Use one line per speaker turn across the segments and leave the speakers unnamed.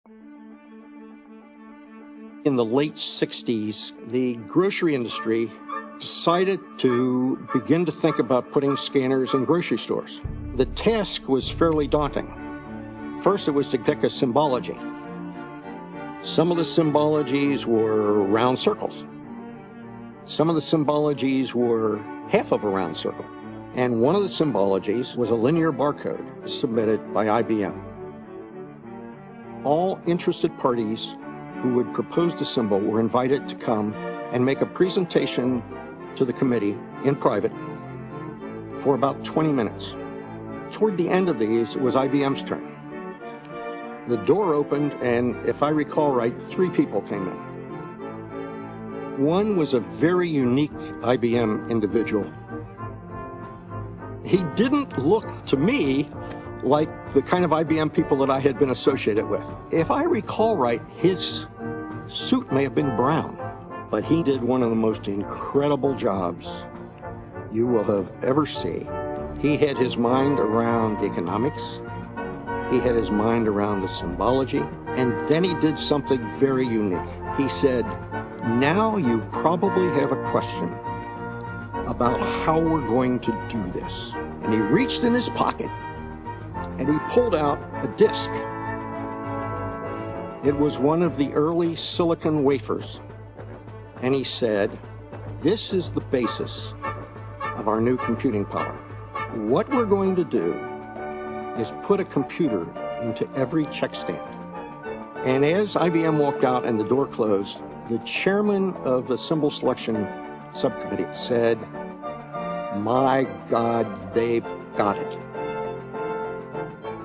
In the late 60s, the grocery industry decided to begin to think about putting scanners in grocery stores. The task was fairly daunting. First, it was to pick a symbology. Some of the symbologies were round circles. Some of the symbologies were half of a round circle. And one of the symbologies was a linear barcode submitted by IBM. All interested parties who would propose the symbol were invited to come and make a presentation to the committee in private for about 20 minutes. Toward the end of these, it was IBM's turn. The door opened, and if I recall right, 3 people came in. One was a very unique IBM individual. He didn't look to me like the kind of IBM people that I had been associated with. If I recall right, his suit may have been brown, but he did one of the most incredible jobs you will have ever seen. He had his mind around economics. He had his mind around the symbology. And then he did something very unique. He said, now you probably have a question about how we're going to do this. And he reached in his pocket and he pulled out a disk. It was one of the early silicon wafers. And he said, this is the basis of our new computing power. What we're going to do is put a computer into every check stand. And as IBM walked out and the door closed, the chairman of the symbol selection subcommittee said, my God, they've got it.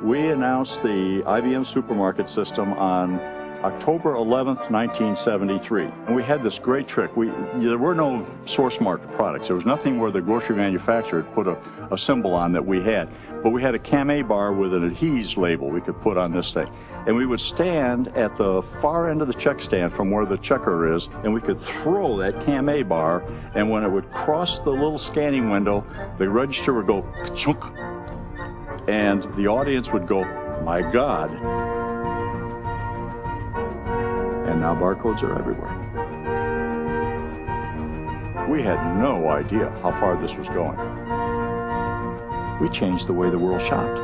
We announced the IBM supermarket system on October 11th, 1973. And we had this great trick. There were no source marked products. There was nothing where the grocery manufacturer had put a symbol on that we had. But we had a CAM bar with an adhese label we could put on this thing. And we would stand at the far end of the check stand from where the checker is, and we could throw that CAM bar, and when it would cross the little scanning window, the register would go chunk, and the audience would go, my God. And now barcodes are everywhere. We had no idea how far this was going. We changed the way the world shopped.